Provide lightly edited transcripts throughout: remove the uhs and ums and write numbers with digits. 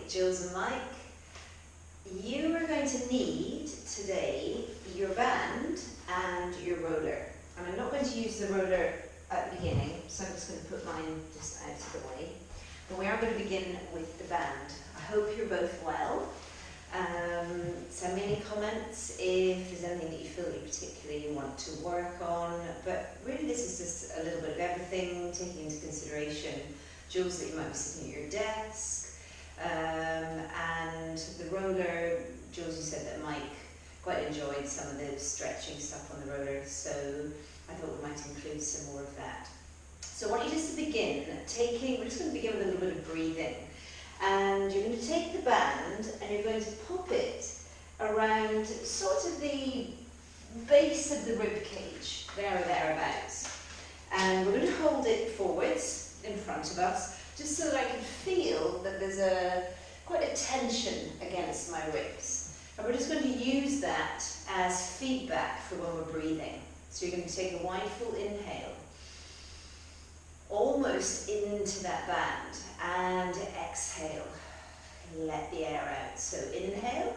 Jules and Mike. You are going to need today your band and your roller. And I'm not going to use the roller at the beginning, so I'm just going to put mine just out of the way. But we are going to begin with the band. I hope you're both well. Send me any comments if there's anything that you feel you particularly want to work on. But really this is just a little bit of everything, taking into consideration, Jules, that you might be sitting at your desk. And the roller, Jules, you said that Mike quite enjoyed some of the stretching stuff on the roller, so I thought we might include some more of that. So I want you just to begin we're just going to begin with a little bit of breathing. And you're going to take the band and you're going to pop it around sort of the base of the rib cage, there or thereabouts. And we're going to hold it forwards in front of us, just so that I can feel that there's quite a tension against my ribs. And we're just going to use that as feedback for when we're breathing. So you're going to take a wide full inhale, almost into that band, and exhale. Let the air out. So inhale,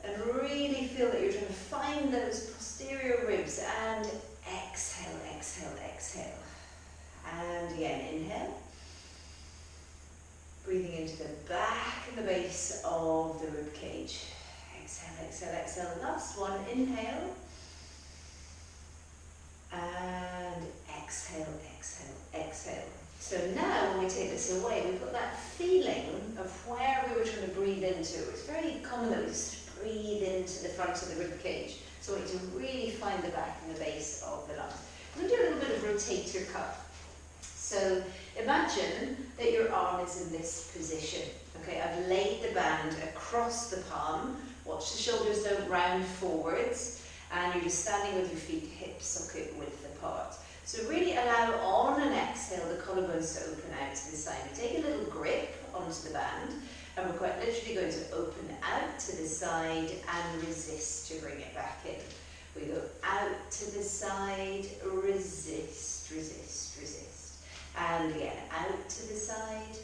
and really feel that you're trying to find those posterior ribs, and exhale, exhale, exhale. And again, inhale. Breathing into the back and the base of the rib cage. Exhale, exhale, exhale. Last one, inhale. And exhale, exhale, exhale. So now when we take this away, we've got that feeling of where we were trying to breathe into. It's very common that we just breathe into the front of the rib cage. So we need to really find the back and the base of the lungs. We're going to do a little bit of rotator cuff. So imagine that your arm is in this position. Okay, I've laid the band across the palm. Watch the shoulders don't round forwards. And you're just standing with your feet hip socket width apart. So really allow on an exhale the collarbones to open out to the side. We take a little grip onto the band, and we're quite literally going to open out to the side and resist to bring it back in. We go out to the side, resist, resist, resist. And again, out to the side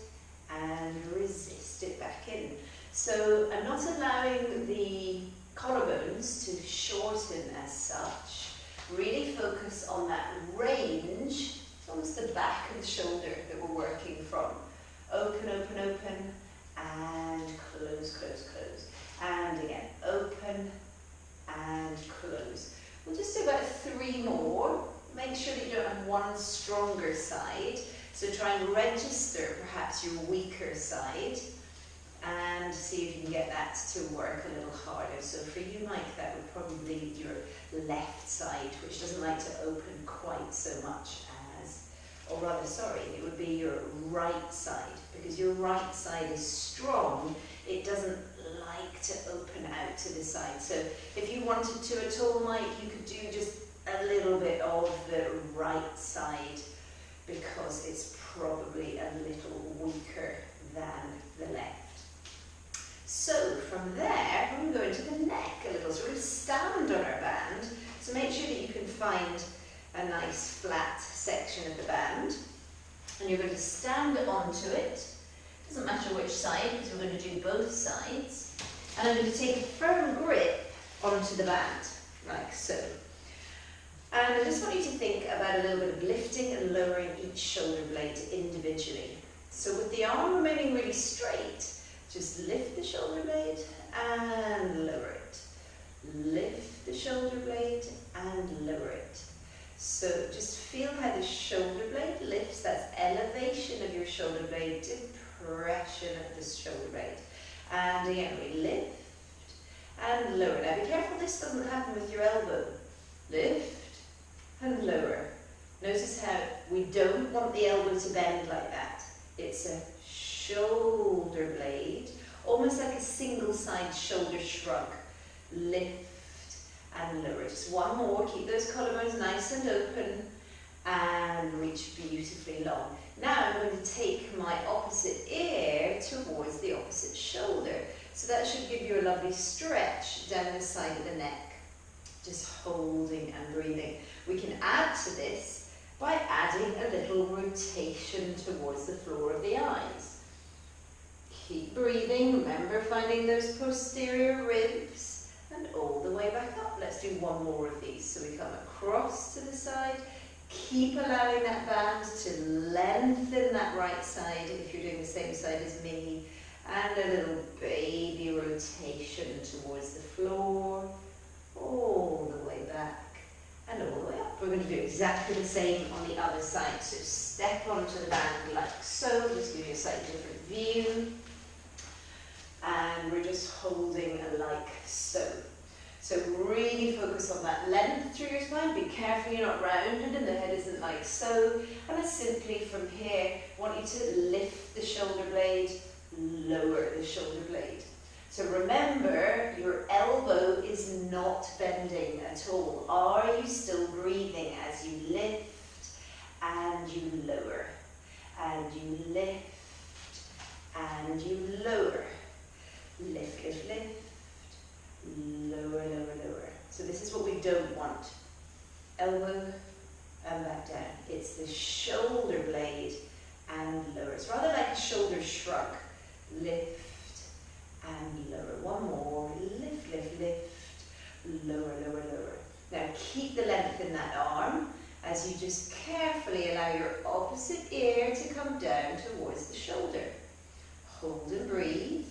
and resist it back in. So I'm not allowing the collarbones to shorten as such. Really focus on that range. It's almost the back of the shoulder that we're working from. Open, open, open, and close, close, close. And again, open and close. We'll just do about 3 more. Make sure that you don't have one stronger side. So try and register perhaps your weaker side, and see if you can get that to work a little harder. So for you, Mike, that would probably be your left side, which doesn't like to open quite so much as, or rather, sorry, it would be your right side, because your right side is strong. It doesn't like to open out to the side. So if you wanted to at all, Mike, you could do just a little bit of the right side, because it's probably a little weaker than the left. So from there, we're going to go into the neck a little. So we're going to stand on our band. So make sure that you can find a nice flat section of the band. And you're going to stand onto it. Doesn't matter which side, because we're going to do both sides. And I'm going to take a firm grip onto the band, like so. And I just want you to think about a little bit of lifting and lowering each shoulder blade individually. So with the arm remaining really straight, just lift the shoulder blade and lower it. Lift the shoulder blade and lower it. So just feel how the shoulder blade lifts. That's elevation of your shoulder blade, depression of the shoulder blade. And again, we lift and lower. Now be careful this doesn't happen with your elbow. Lift and lower. Notice how we don't want the elbow to bend like that. It's a shoulder blade, almost like a single side shoulder shrug. Lift and lower. Just one more. Keep those collarbones nice and open and reach beautifully long. Now I'm going to take my opposite ear towards the opposite shoulder. So that should give you a lovely stretch down the side of the neck. Just holding and breathing. We can add to this by adding a little rotation towards the floor of the eyes. Keep breathing, remember finding those posterior ribs and all the way back up. Let's do one more of these. So we come across to the side, keep allowing that band to lengthen that right side if you're doing the same side as me, and a little baby rotation towards the floor, all the way back and all the way up. We're going to do exactly the same on the other side. So step onto the band like so, just give you a slightly different view. And we're just holding like so. So really focus on that length through your spine. Be careful you're not rounded and the head isn't like so. And then simply from here, I want you to lift the shoulder blade, lower the shoulder blade. So remember, your elbow is not bending at all. Are you still breathing as you lift and you lower? And you lift and you lower. Lift, lift, lift. Lower, lower, lower. So this is what we don't want. Elbow and back down. It's the shoulder blade and lower. It's rather like a shoulder shrug. Lift and lower. One more. Lift, lift, lift. Lower, lower, lower. Now keep the length in that arm as you just carefully allow your opposite ear to come down towards the shoulder. Hold and breathe.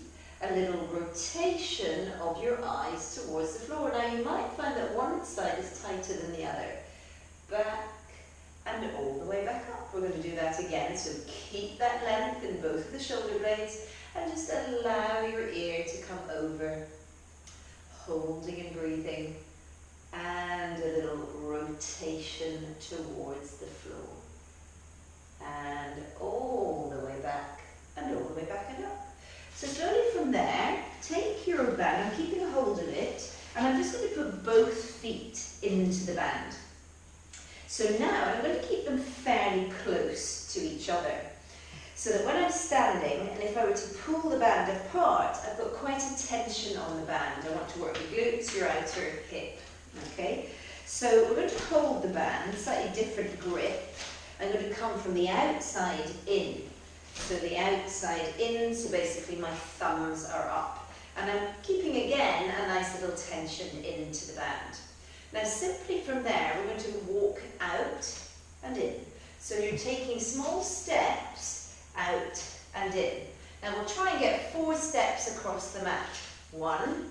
A little rotation of your eyes towards the floor. Now you might find that one side is tighter than the other. Back and all the way back up. We're going to do that again. So keep that length in both of the shoulder blades and just allow your ear to come over. Holding and breathing. And a little rotation towards the floor. And all the way back and all the way back and up. So slowly from there, take your band, I'm keeping a hold of it, and I'm just going to put both feet into the band. So now I'm going to keep them fairly close to each other, so that when I'm standing, and if I were to pull the band apart, I've got quite a tension on the band. I want to work your glutes, your outer hip, okay? So we're going to hold the band, slightly different grip. I'm going to come from the outside in. So the outside in, so basically my thumbs are up. And I'm keeping again a nice little tension into the band. Now simply from there, we're going to walk out and in. So you're taking small steps out and in. Now we'll try and get 4 steps across the mat. 1,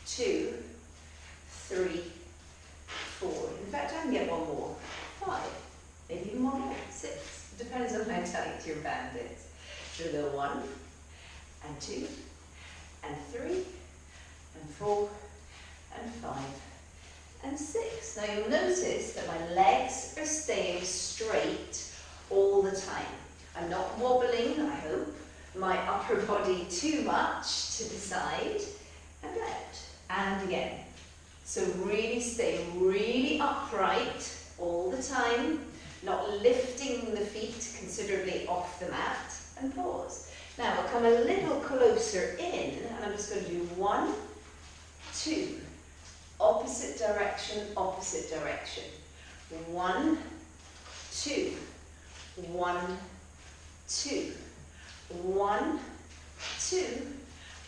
2, 3, 4. In fact, I can get one more. 5, maybe even one more. 6. Depends on how tight your band is. So we'll go 1, and 2, and 3, and 4, and 5, and 6. Now you'll notice that my legs are staying straight all the time. I'm not wobbling, I hope, my upper body too much to the side, and out, and again. So really stay really upright all the time. Not lifting the feet considerably off the mat, and pause. Now we'll come a little closer in, and I'm just going to do 1, 2, opposite direction, 1, 2, 1, 2, 1, 2,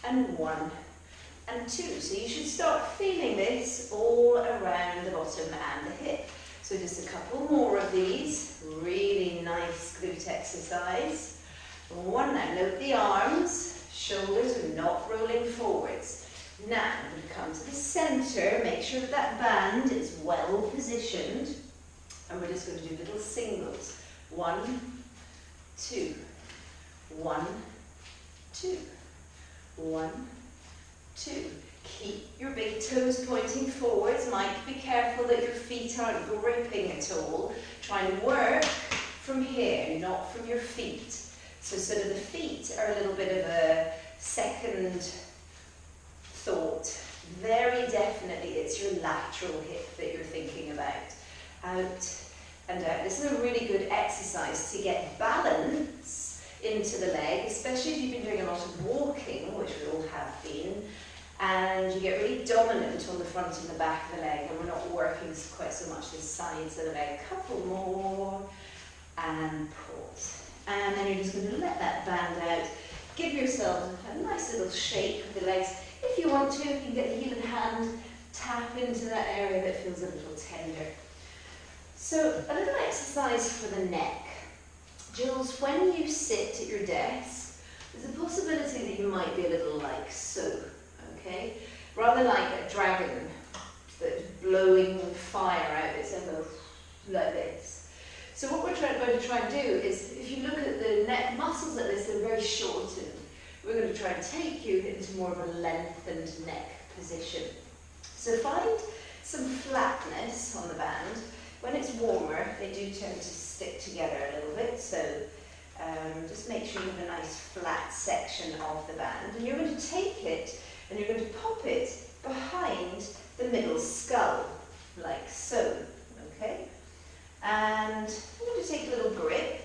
and 1, and 2. So you should start feeling this all around the bottom and the hip. So just a couple more of these, really nice glute exercise. 1 now, note the arms, shoulders are not rolling forwards. Now, I'm going to come to the center, make sure that that band is well positioned. And we're just going to do little singles. 1, 2, 1, 2, 1, 2. Keep your big toes pointing forwards. Mike, be careful that your feet aren't gripping at all. Try and work from here, not from your feet. So sort of the feet are a little bit of a second thought. Very definitely it's your lateral hip that you're thinking about. Out and out. This is a really good exercise to get balance into the leg, especially if you've been doing a lot of walking, which we all have been. And you get really dominant on the front and the back of the leg, and we're not working quite so much the sides of the leg. Couple more, and pause. And then you're just going to let that band out. give yourself a nice little shake with the legs. If you want to, you can get the heel and hand, tap into that area that feels a little tender. So a little exercise for the neck. Jules, when you sit at your desk, there's a possibility that you might be a little like so, okay? Rather like a dragon that's blowing fire out its elbow, like this. So what we're going to try and do is, if you look at the neck muscles like this, they're very shortened. We're going to try and take you into more of a lengthened neck position. So find some flatness on the band. When it's warmer, they do tend to stick together a little bit, so just make sure you have a nice flat section of the band. And you're going to take it and you're going to pop it behind the middle skull, like so, okay? And I'm going to take a little grip,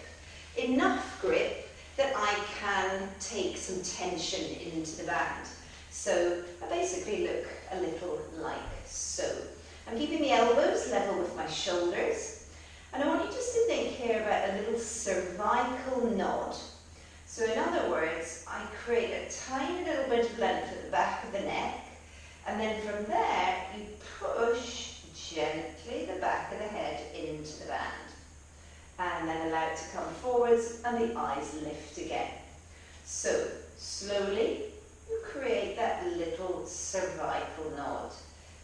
enough grip that I can take some tension into the band. So I basically look a little like so. I'm keeping the elbows level with my shoulders. And I want you just to think here about a little cervical nod. So in other words, I create a tiny little bit of length at the back of the neck. And then from there, you push gently the back of the head into the band. And then allow it to come forwards and the eyes lift again. So slowly, you create that little cervical nod.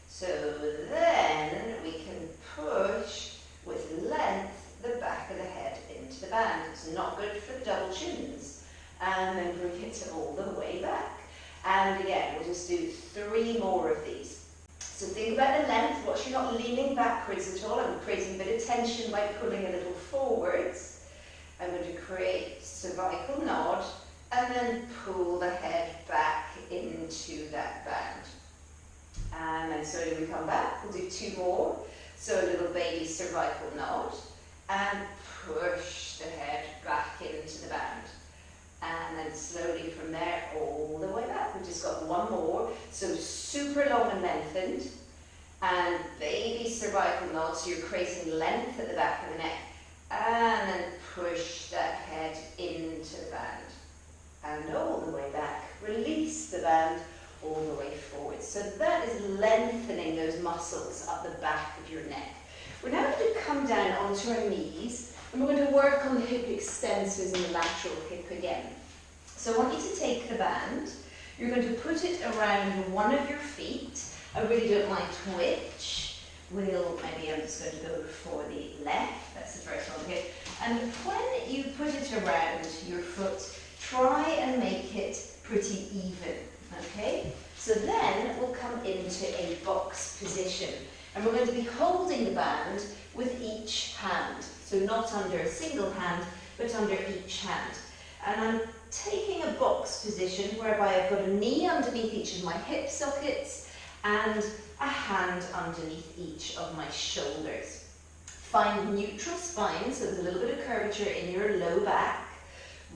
So then we can push with length the back of the head into the band. It's not good for the double chins. And then bring it all the way back. And again, we'll just do 3 more of these. So think about the length. Watch you're not leaning backwards at all. I'm creating a bit of tension by pulling a little forwards. I'm going to create cervical nod and then pull the head back into that band. And then slowly we come back. We'll do 2 more. So a little baby cervical nod and push the head back into the band. And then slowly from there all the way back. We've just got 1 more. So super long and lengthened. And baby cervical nod. So you're creating length at the back of the neck. And then push that head into the band. And all the way back. Release the band all the way forward. So that is lengthening those muscles up the back of your neck. We're now going to come down onto our knees and we're going to work on the hip extensors and the lateral hip again. So I want you to take the band, you're going to put it around one of your feet. I really don't mind which. Maybe I'm just going to go for the left, that's the first one here. And when you put it around your foot, try and make it pretty even. Okay, so then we'll come into a box position and we're going to be holding the band with each hand. So not under a single hand, but under each hand. And I'm taking a box position whereby I've got a knee underneath each of my hip sockets and a hand underneath each of my shoulders. Find neutral spine, so there's a little bit of curvature in your low back.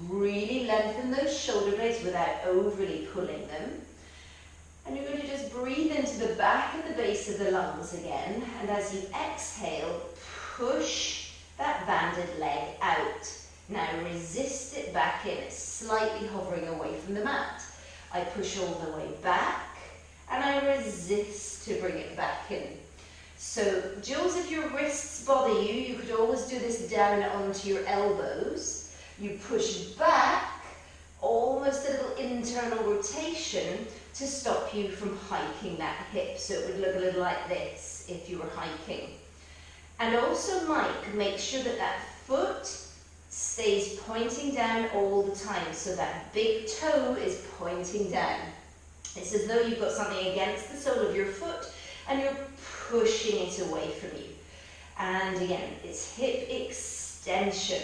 Really lengthen those shoulder blades without overly pulling them. And you're going to just breathe into the back and the base of the lungs again. And as you exhale, push that banded leg out. Now resist it back in. It's slightly hovering away from the mat. I push all the way back and I resist to bring it back in. So, Jules, if your wrists bother you, you could always do this down onto your elbows. You push back, almost a little internal rotation to stop you from hiking that hip. So it would look a little like this if you were hiking. And also, Mike, make sure that that foot stays pointing down all the time. So that big toe is pointing down. It's as though you've got something against the sole of your foot and you're pushing it away from you. And again, it's hip extension.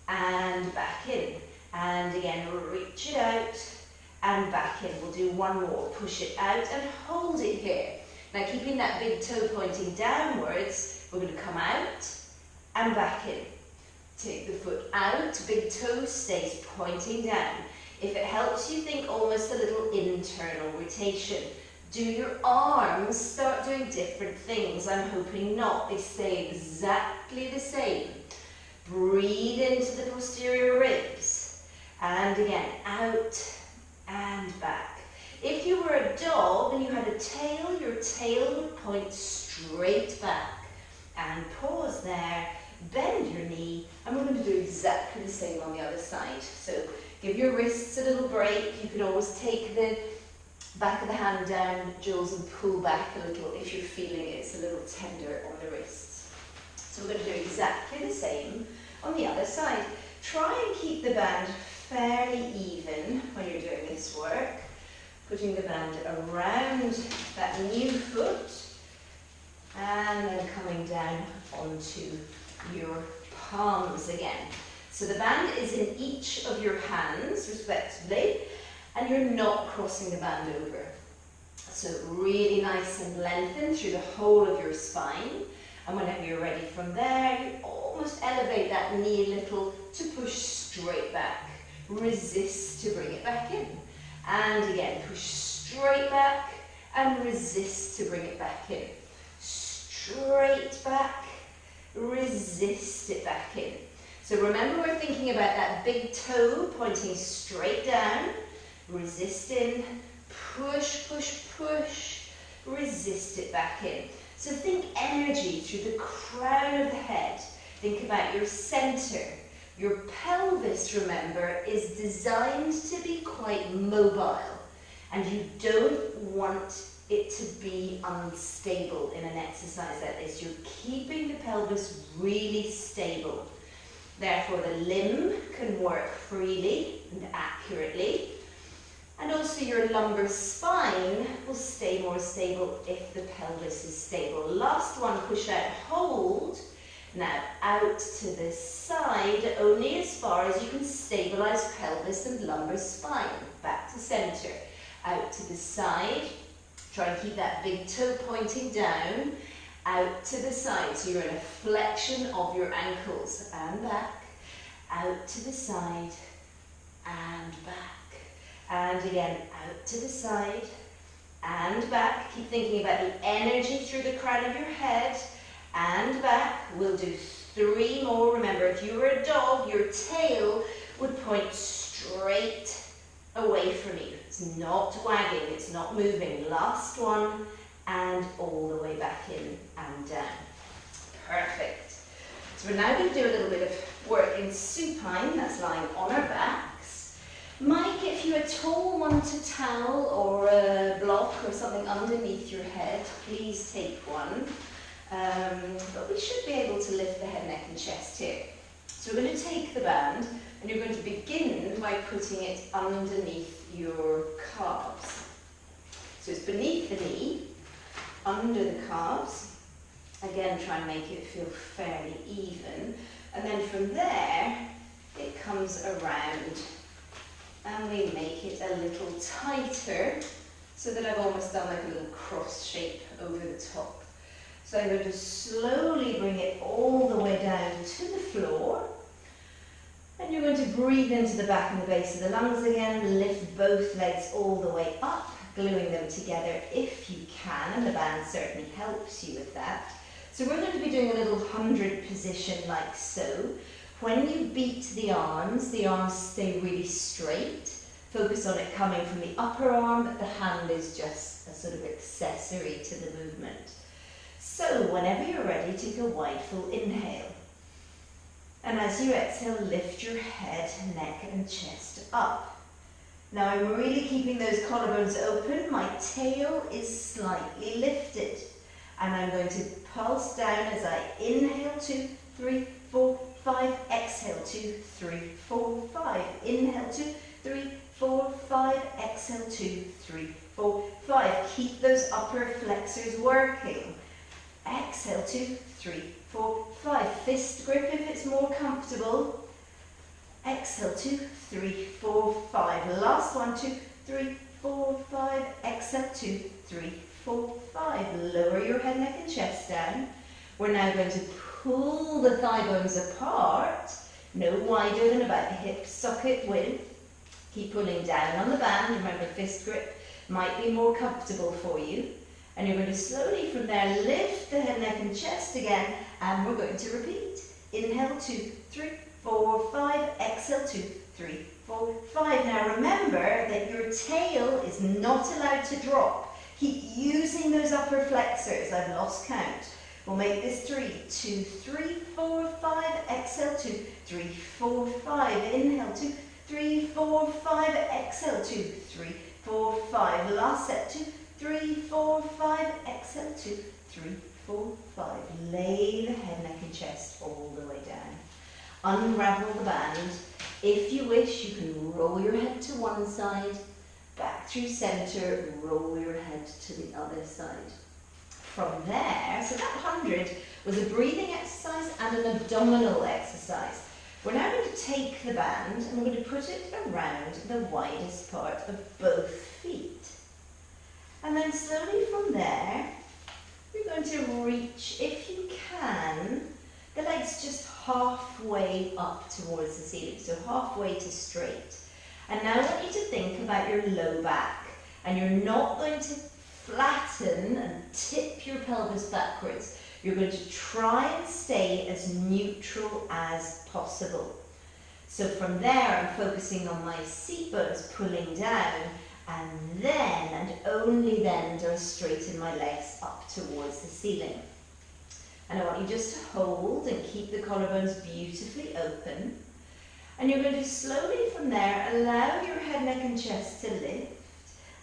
And back in, and again reach it out and back in. We'll do 1 more. Push it out and hold it here. Now keeping that big toe pointing downwards, we're going to come out and back in. Take the foot out, big toe stays pointing down. If it helps you, think almost a little internal rotation. Do your arms start doing different things? I'm hoping not. They stay exactly the same. Breathe into the posterior ribs And again, out and back. If you were a dog and you had a tail, your tail would point straight back. And pause there, bend your knee, and we're going to do exactly the same on the other side. So give your wrists a little break. You can always take the back of the hand down, Jules, and pull back a little if you're feeling it's a little tender on the wrists. So we're going to do exactly the same on the other side. Try and keep the band fairly even when you're doing this work. Putting the band around that new foot and then coming down onto your palms again. So the band is in each of your hands respectively, and you're not crossing the band over. So really nice and lengthened through the whole of your spine. And whenever you're ready from there, you almost elevate that knee a little to push straight back. Resist to bring it back in. And again, push straight back and resist to bring it back in. Straight back, resist it back in. So remember, we're thinking about that big toe pointing straight down. Resist in, push, push, push, resist it back in. So think energy through the crown of the head. Think about your center. Your pelvis, remember, is designed to be quite mobile, and you don't want it to be unstable in an exercise like this. You're keeping the pelvis really stable. Therefore, the limb can work freely and accurately. And also your lumbar spine will stay more stable if the pelvis is stable. Last one, push out, hold. Now out to the side, only as far as you can stabilize pelvis and lumbar spine. Back to center. Out to the side. Try and keep that big toe pointing down. Out to the side. So you're in a flexion of your ankles. And back. Out to the side. And back. And again, out to the side and back. Keep thinking about the energy through the crown of your head and back. We'll do 3 more. Remember, if you were a dog, your tail would point straight away from you. It's not wagging, it's not moving. Last one, and all the way back in and down. Perfect. So we're now going to do a little bit of work in supine. That's lying on our backs. Mike, if you at all want a towel or a block or something underneath your head, please take one. But we should be able to lift the head, neck and chest here. So we're going to take the band and you're going to begin by putting it underneath your calves. So it's beneath the knee, under the calves. Again, try and make it feel fairly even. And then from there, it comes around. And we make it a little tighter so that I've almost done like a little cross shape over the top. So I'm going to slowly bring it all the way down to the floor. And you're going to breathe into the back and the base of the lungs again. Lift both legs all the way up, gluing them together if you can. And the band certainly helps you with that. So we're going to be doing a little 100 position like so. When you beat the arms stay really straight. Focus on it coming from the upper arm, but the hand is just a sort of accessory to the movement. So whenever you're ready, take a wide full inhale. And as you exhale, lift your head, neck and chest up. Now I'm really keeping those collarbones open. My tail is slightly lifted. And I'm going to pulse down as I inhale, 2, 3, 4, 5, exhale, 2, 3, 4, 5, inhale, 2, 3, 4, 5, exhale, 2, 3, 4, 5. Keep those upper flexors working. Exhale, 2, 3, 4, 5. Fist grip if it's more comfortable. Exhale, 2, 3, 4, 5. Last one, 2, 3, 4, 5. Exhale, 2, 3, 4, 5. Lower your head, neck and chest down. We're now going to pull the thigh bones apart, no wider than about the hip socket width. Keep pulling down on the band. Remember, fist grip might be more comfortable for you. And you're going to slowly from there lift the head, neck and chest again, and we're going to repeat. Inhale, 2, 3, 4, 5, exhale, 2, 3, 4, 5. Now remember that your tail is not allowed to drop. Keep using those upper flexors. I've lost count. We'll make this 3, 2, 3, 4, 5. Exhale, 2, 3, 4, 5. Inhale, 2, 3, 4, 5. Exhale, 2, 3, 4, 5. Last set, 2, 3, 4, 5. Exhale, 2, 3, 4, 5. Lay the head, neck and chest all the way down. Unravel the band. If you wish, you can roll your head to one side, back through center, roll your head to the other side. From there, so that 100 was a breathing exercise and an abdominal exercise. We're now going to take the band and we're going to put it around the widest part of both feet. And then slowly from there, you're going to reach, if you can, the legs just halfway up towards the ceiling, so halfway to straight. And now I want you to think about your low back, and you're not going to flatten and tip your pelvis backwards. You're going to try and stay as neutral as possible. So from there, I'm focusing on my seat bones pulling down, and then, and only then, do I straighten my legs up towards the ceiling. And I want you just to hold and keep the collarbones beautifully open. And you're going to slowly from there allow your head, neck and chest to lift.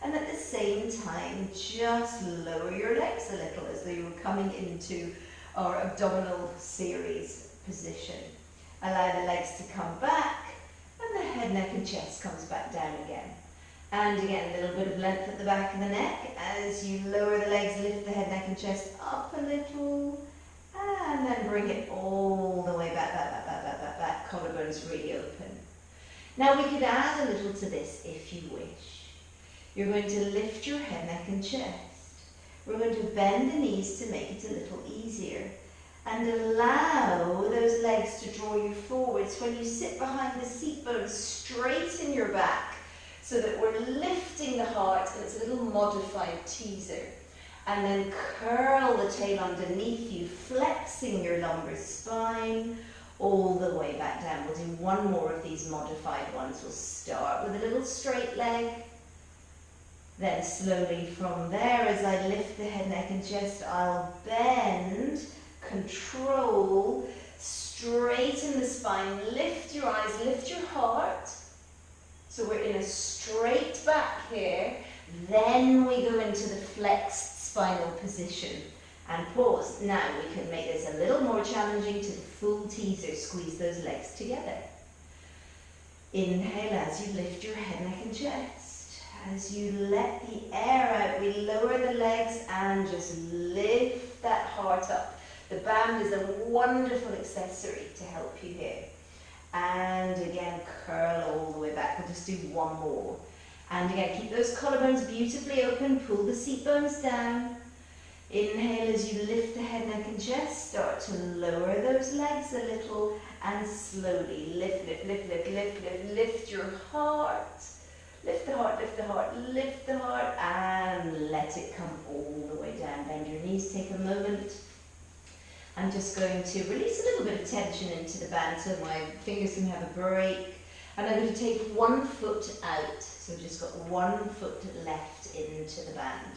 And at the same time, just lower your legs a little as though you were coming into our abdominal series position. Allow the legs to come back and the head, neck and chest comes back down again. And again, a little bit of length at the back of the neck. As you lower the legs, lift the head, neck and chest up a little. And then bring it all the way back, collarbones really open. Now we could add a little to this if you wish. You're going to lift your head, neck and chest. We're going to bend the knees to make it a little easier. And allow those legs to draw you forwards. When you sit behind the seat bones, straighten your back so that we're lifting the heart, and it's a little modified teaser. And then curl the tail underneath you, flexing your lumbar spine all the way back down. We'll do one more of these modified ones. We'll start with a little straight leg. Then slowly from there, as I lift the head, neck and chest, I'll bend, control, straighten the spine, lift your eyes, lift your heart. So we're in a straight back here. Then we go into the flexed spinal position and pause. Now we can make this a little more challenging to the full teaser. Squeeze those legs together. Inhale as you lift your head, neck and chest. As you let the air out, we lower the legs and just lift that heart up. The band is a wonderful accessory to help you here. And again, curl all the way back. We'll just do one more. And again, keep those collarbones beautifully open, pull the seat bones down. Inhale as you lift the head, neck and chest, start to lower those legs a little and slowly lift, lift, lift, lift, lift, lift, lift your heart. Lift the heart, lift the heart, lift the heart and let it come all the way down. Bend your knees, take a moment. I'm just going to release a little bit of tension into the band so my fingers can have a break. And I'm going to take one foot out. So we've just got one foot left into the band.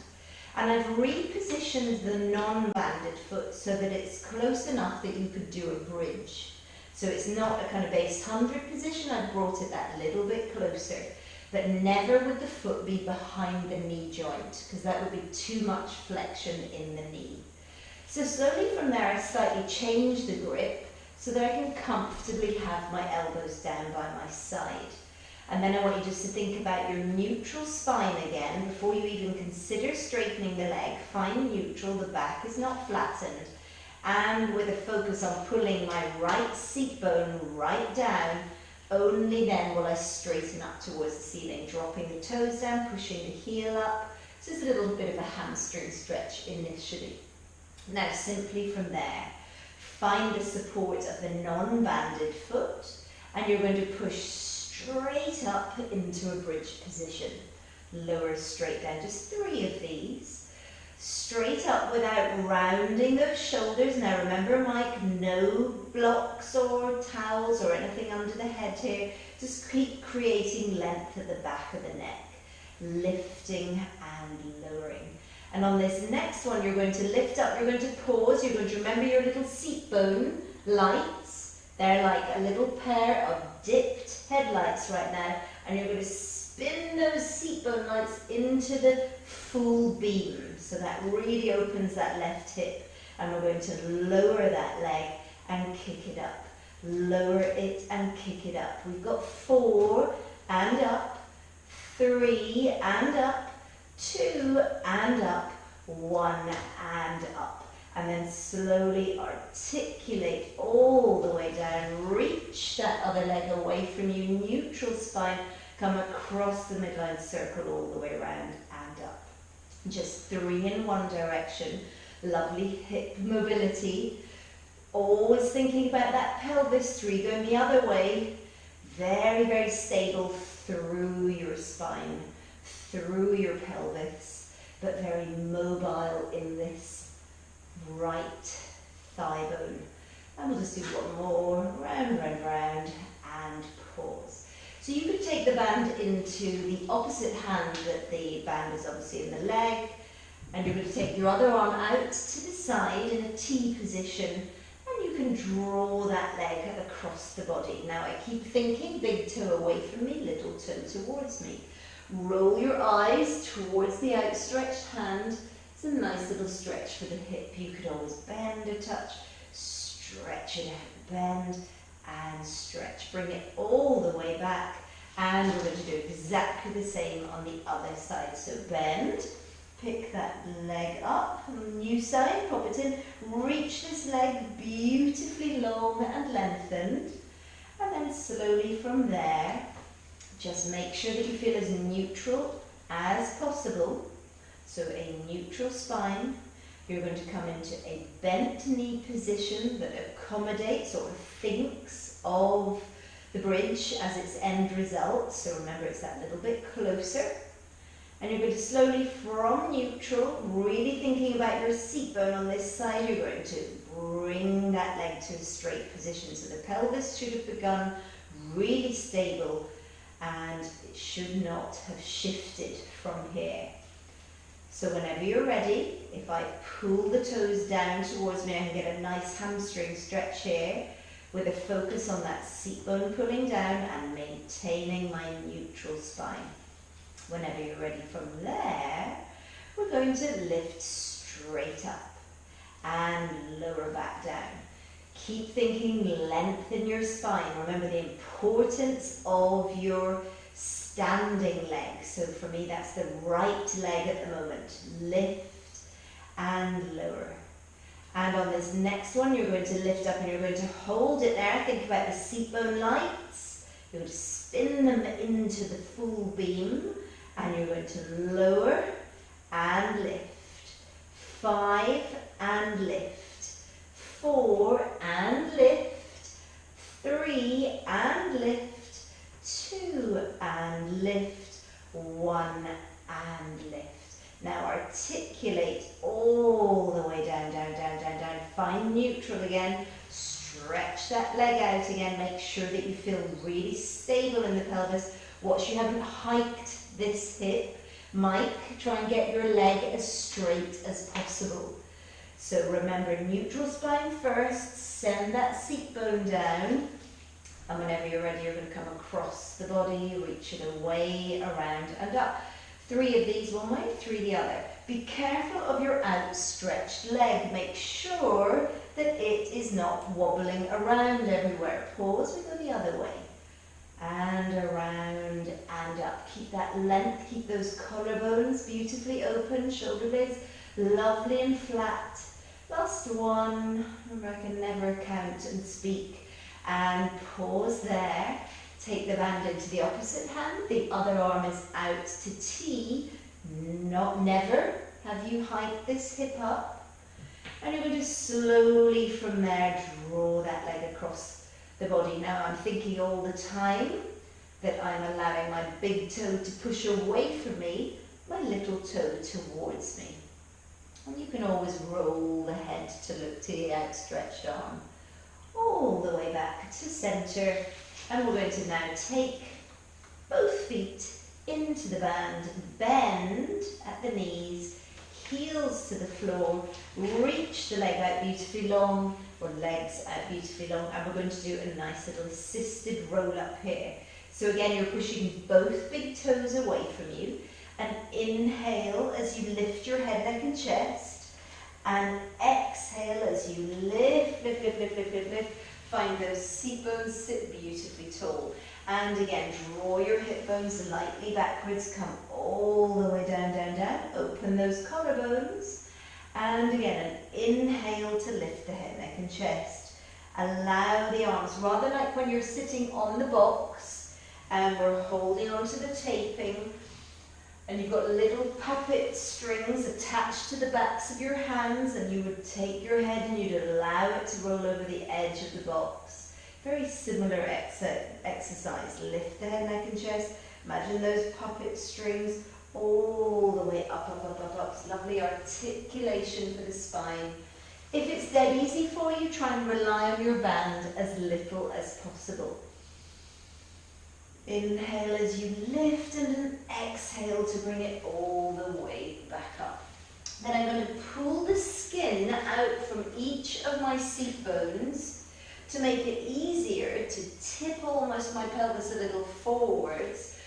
And I've repositioned the non-banded foot so that it's close enough that you could do a bridge. So it's not a kind of base 100 position. I've brought it that little bit closer. But never would the foot be behind the knee joint, because that would be too much flexion in the knee. So slowly from there, I slightly change the grip so that I can comfortably have my elbows down by my side. And then I want you just to think about your neutral spine again. Before you even consider straightening the leg, find neutral, the back is not flattened. And with a focus on pulling my right seat bone right down, only then will I straighten up towards the ceiling, dropping the toes down, pushing the heel up. Just a little bit of a hamstring stretch initially. Now simply from there, find the support of the non-banded foot, and you're going to push straight up into a bridge position. Lower straight down, just 3 of these. straight up without rounding those shoulders. Now remember, Mike, no blocks or towels or anything under the head here. Just keep creating length at the back of the neck, lifting and lowering. And on this next one, you're going to lift up, you're going to pause, you're going to remember your little seat bone lights. They're like a little pair of dipped headlights right now, and you're going to spin those seat bone lights into the full beam. So that really opens that left hip, and we're going to lower that leg and kick it up. Lower it and kick it up. We've got 4 and up, 3 and up, 2 and up, 1 and up. And then slowly articulate all the way down. Reach that other leg away from you. Neutral spine. Come across the midline circle all the way around and up. Just 3 in one direction. Lovely hip mobility. Always thinking about that pelvis. 3 going the other way. Very, very stable through your spine, through your pelvis, but very mobile in this right thigh bone. And we'll just do one more. Round, round, round, and pause. So you could take the band into the opposite hand, that the band is obviously in the leg, and you're going to take your other arm out to the side in a T position, and you can draw that leg across the body. Now I keep thinking, big toe away from me, little toe towards me. Roll your eyes towards the outstretched hand. It's a nice little stretch for the hip. You could always bend a touch, stretch it out, bend and stretch. Bring it all the way back, and we're going to do exactly the same on the other side. So bend, pick that leg up, new side, pop it in, reach this leg beautifully long and lengthened, and then slowly from there, just make sure that you feel as neutral as possible. So a neutral spine. You're going to come into a bent knee position that accommodates or thinks of the bridge as its end result. So remember, it's that little bit closer. And you're going to slowly from neutral, really thinking about your seat bone on this side, you're going to bring that leg to a straight position. So the pelvis should have begun really stable, and it should not have shifted from here. So whenever you're ready, if I pull the toes down towards me, I can get a nice hamstring stretch here with a focus on that seat bone pulling down and maintaining my neutral spine. Whenever you're ready from there, we're going to lift straight up and lower back down. Keep thinking length in your spine. Remember the importance of your standing leg. So for me, that's the right leg at the moment. Lift and lower. And on this next one, you're going to lift up and you're going to hold it there. Think about the seat bone lights. You're going to spin them into the full beam, and you're going to lower and lift. 5 and lift. 4 and lift. 3 and lift. 2 and lift, 1 and lift. Now articulate all the way down, down, down, down, down. Find neutral again. Stretch that leg out again. Make sure that you feel really stable in the pelvis. Watch you haven't hiked this hip. Mike, try and get your leg as straight as possible. So remember, neutral spine first. Send that seat bone down. And whenever you're ready, you're going to come across the body, reach it away, around and up. 3 of these one way, 3 the other. Be careful of your outstretched leg. Make sure that it is not wobbling around everywhere. Pause, we go the other way. And around and up. Keep that length, keep those collarbones beautifully open, shoulder blades lovely and flat. Last one. Remember, I can never count and speak. And pause there. Take the band into the opposite hand. The other arm is out to T. Never have you hiked this hip up. And you're going to slowly from there draw that leg across the body. Now I'm thinking all the time that I'm allowing my big toe to push away from me, my little toe towards me. And you can always roll the head to look to the outstretched arm. All the way back to centre. And we're going to now take both feet into the band, bend at the knees, heels to the floor, reach the leg out beautifully long, or legs out beautifully long, and we're going to do a nice little assisted roll up here. So again, you're pushing both big toes away from you, and inhale as you lift your head, neck and chest, and exhale as you lift, lift, lift, lift, lift, lift, lift. Find those seat bones sit beautifully tall. And again, draw your hip bones lightly backwards, come all the way down, down, down. Open those collarbones. And again, an inhale to lift the head, neck and chest. Allow the arms, rather like when you're sitting on the box and we're holding onto the taping, and you've got little puppet strings attached to the backs of your hands, and you would take your head and you'd allow it to roll over the edge of the box. Very similar exercise. Lift the head, neck and chest. Imagine those puppet strings all the way up, up, up, up, up. It's lovely articulation for the spine. If it's dead easy for you, try and rely on your band as little as possible. Inhale as you lift and then exhale to bring it all the way back up. Then I'm going to pull the skin out from each of my seat bones to make it easier to tip almost my pelvis a little forwards,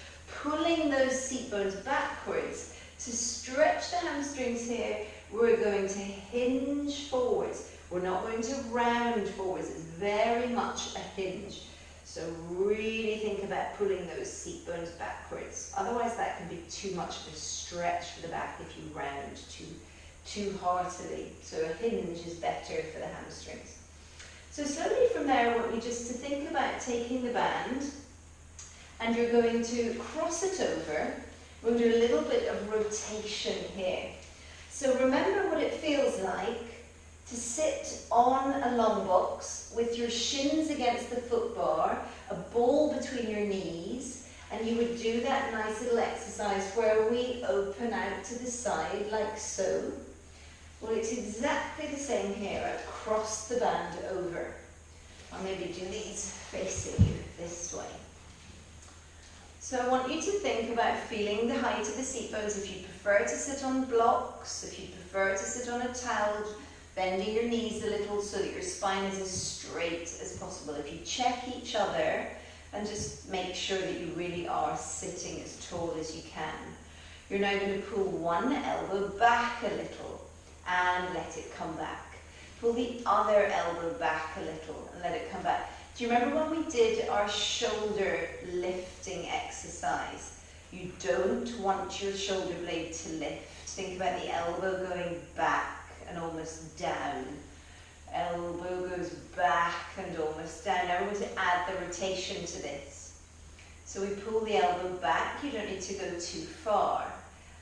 pulling those seat bones backwards. To stretch the hamstrings here, we're going to hinge forwards. We're not going to round forwards. It's very much a hinge. So really think about pulling those seat bones backwards. Otherwise that can be too much of a stretch for the back if you round too heartily. So a hinge is better for the hamstrings. So slowly from there, I want you just to think about taking the band and you're going to cross it over. We're going to do a little bit of rotation here. So remember what it feels like to sit on a long box with your shins against the foot bar, a ball between your knees, and you would do that nice little exercise where we open out to the side like so. Well, it's exactly the same here. I cross the band over. I'll maybe do these facing you this way. So I want you to think about feeling the height of the seat bones. If you prefer to sit on blocks, if you prefer to sit on a towel, bending your knees a little so that your spine is as straight as possible. If you check each other and just make sure that you really are sitting as tall as you can. You're now going to pull one elbow back a little and let it come back. Pull the other elbow back a little and let it come back. Do you remember when we did our shoulder lifting exercise? You don't want your shoulder blade to lift. Think about the elbow going back and almost down. Elbow goes back and almost down. Now we're going to add the rotation to this. So we pull the elbow back. You don't need to go too far.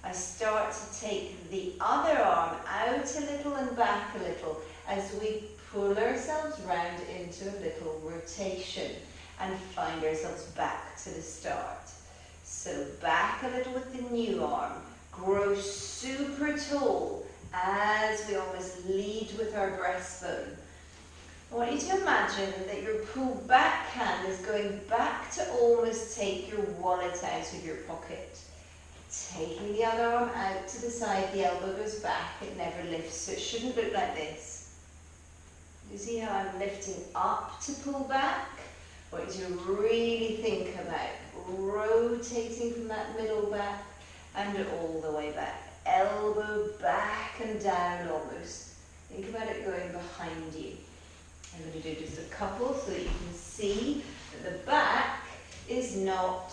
I start to take the other arm out a little and back a little as we pull ourselves round into a little rotation and find ourselves back to the start. So back a little with the new arm. Grow super tall as we almost lead with our breastbone. I want you to imagine that your pulled back hand is going back to almost take your wallet out of your pocket. Taking the other arm out to the side, the elbow goes back, it never lifts, so it shouldn't look like this. You see how I'm lifting up to pull back? I want you to really think about rotating from that middle back and all the way back. Elbow back and down almost. Think about it going behind you. I'm going to do just a couple so that you can see that the back is not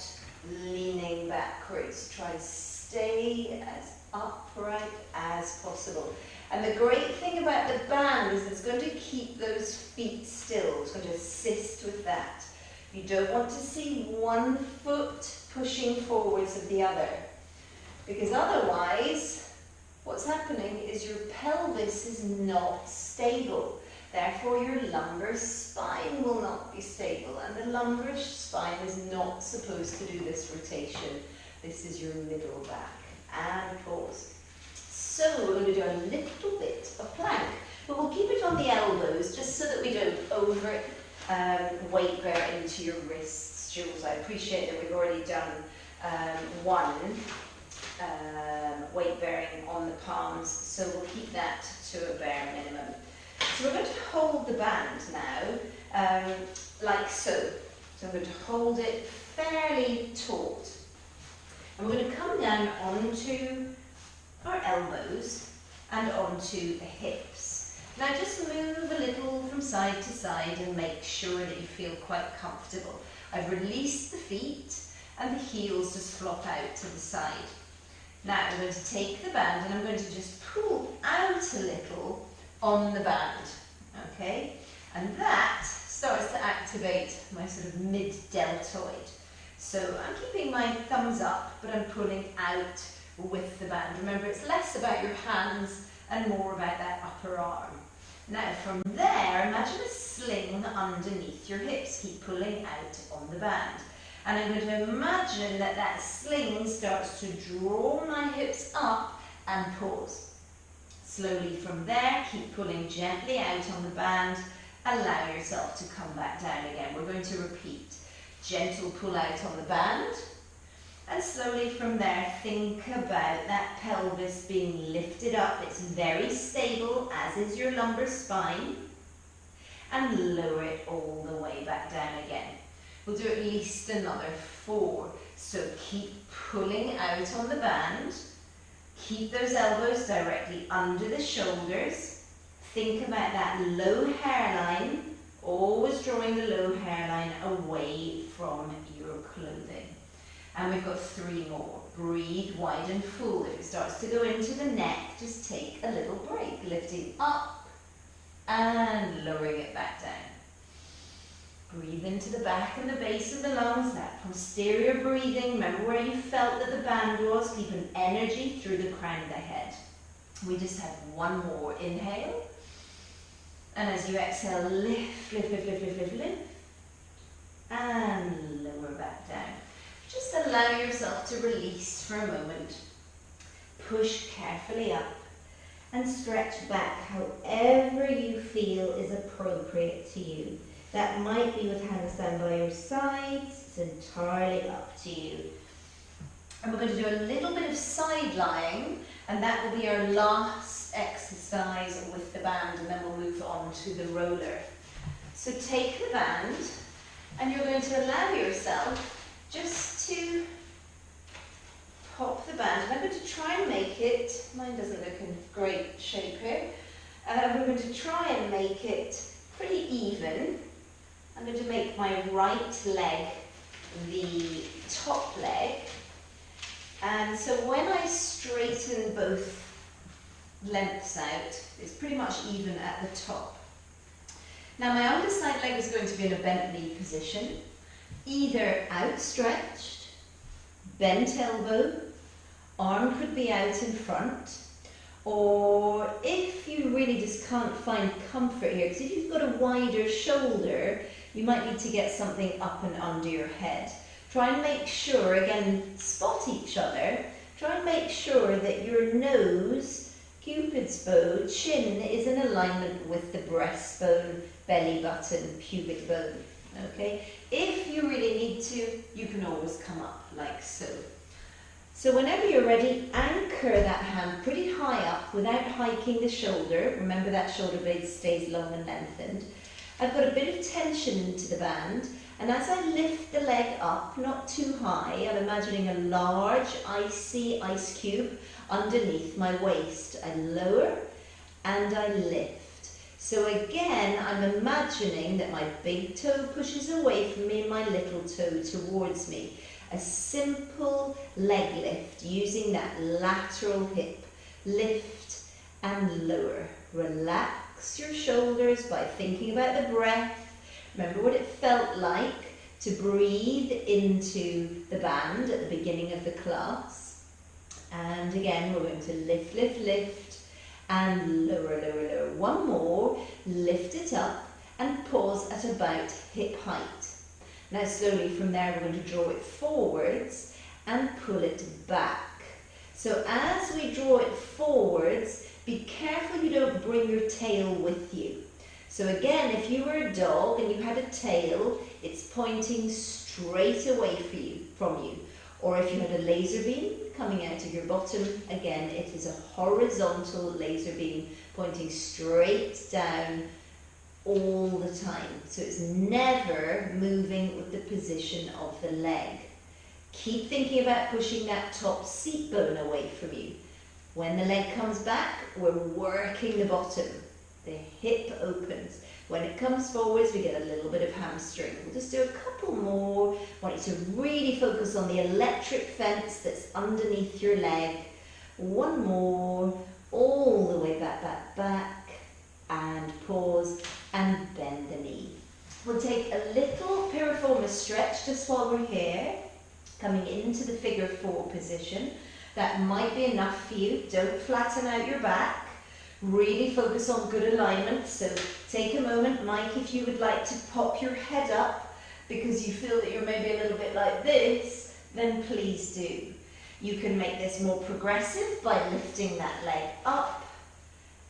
leaning backwards. Try and stay as upright as possible. And the great thing about the band is it's going to keep those feet still. It's going to assist with that. You don't want to see one foot pushing forwards of the other. Because otherwise, what's happening is your pelvis is not stable. Therefore, your lumbar spine will not be stable. And the lumbar spine is not supposed to do this rotation. This is your middle back. And pause. So we're going to do a little bit of plank, but we'll keep it on the elbows just so that we don't over weight bear into your wrists, Jules. I appreciate that we've already done one weight bearing on the palms, so we'll keep that to a bare minimum. So we're going to hold the band now, like so. So I'm going to hold it fairly taut. And we're going to come down onto our elbows and onto the hips. Now just move a little from side to side and make sure that you feel quite comfortable. I've released the feet and the heels just flop out to the side. Now I'm going to take the band and I'm going to just pull out a little on the band, okay? And that starts to activate my sort of mid-deltoid. So I'm keeping my thumbs up, but I'm pulling out with the band. Remember, it's less about your hands and more about that upper arm. Now from there, imagine a sling underneath your hips. Keep pulling out on the band. And I'm going to imagine that that sling starts to draw my hips up and pause. Slowly from there, keep pulling gently out on the band. Allow yourself to come back down again. We're going to repeat. Gentle pull out on the band. And slowly from there, think about that pelvis being lifted up. It's very stable, as is your lumbar spine. And lower it all the way back down again. We'll do at least another 4. So keep pulling out on the band. Keep those elbows directly under the shoulders. Think about that low hairline, always drawing the low hairline away from your clothing. And we've got 3 more. Breathe wide and full. If it starts to go into the neck, just take a little break. Lifting up and lowering it back down. Breathe into the back and the base of the lungs, that posterior breathing. Remember where you felt that the band was. Keep an energy through the crown of the head. We just have 1 more. Inhale. And as you exhale, lift, lift, lift, lift, lift, lift, lift. And lower back down. Just allow yourself to release for a moment. Push carefully up and stretch back however you feel is appropriate to you. That might be with hands down by your sides. It's entirely up to you. And we're going to do a little bit of side lying, and that will be our last exercise with the band, and then we'll move on to the roller. So take the band, and you're going to allow yourself just to pop the band. And I'm going to try and make it, mine doesn't look in great shape here, we're going to try and make it pretty even. I'm going to make my right leg the top leg, and so when I straighten both lengths out, it's pretty much even at the top. Now my underside leg is going to be in a bent knee position, either outstretched, bent elbow, arm could be out in front, or if you really just can't find comfort here, because if you've got a wider shoulder, you might need to get something up and under your head. Try and make sure, again, spot each other, try and make sure that your nose, Cupid's bow, chin is in alignment with the breastbone, belly button, pubic bone. Okay? If you really need to, you can always come up like so. So whenever you're ready, anchor that hand pretty high up without hiking the shoulder. Remember that shoulder blade stays long and lengthened. I've got a bit of tension into the band, and as I lift the leg up, not too high, I'm imagining a large icy ice cube underneath my waist. I lower and I lift. So again, I'm imagining that my big toe pushes away from me and my little toe towards me. A simple leg lift using that lateral hip. Lift and lower. Relax your shoulders by thinking about the breath. Remember what it felt like to breathe into the band at the beginning of the class. And again, we're going to lift, lift, lift and lower, lower, lower. 1 more. Lift it up and pause at about hip height. Now slowly from there we're going to draw it forwards and pull it back. So as we draw it forwards, be careful you don't bring your tail with you. So again, if you were a dog and you had a tail, it's pointing straight away from you. Or if you had a laser beam coming out of your bottom, again, it is a horizontal laser beam pointing straight down all the time. So it's never moving with the position of the leg. Keep thinking about pushing that top seat bone away from you. When the leg comes back, we're working the bottom. The hip opens. When it comes forwards, we get a little bit of hamstring. We'll just do a couple more. I want you to really focus on the electric fence that's underneath your leg. One more, all the way back, back, back, and pause, and bend the knee. We'll take a little piriformis stretch just while we're here, coming into the figure 4 position. That might be enough for you. Don't flatten out your back. Really focus on good alignment. So take a moment, Mike, if you would like to pop your head up because you feel that you're maybe a little bit like this, then please do. You can make this more progressive by lifting that leg up,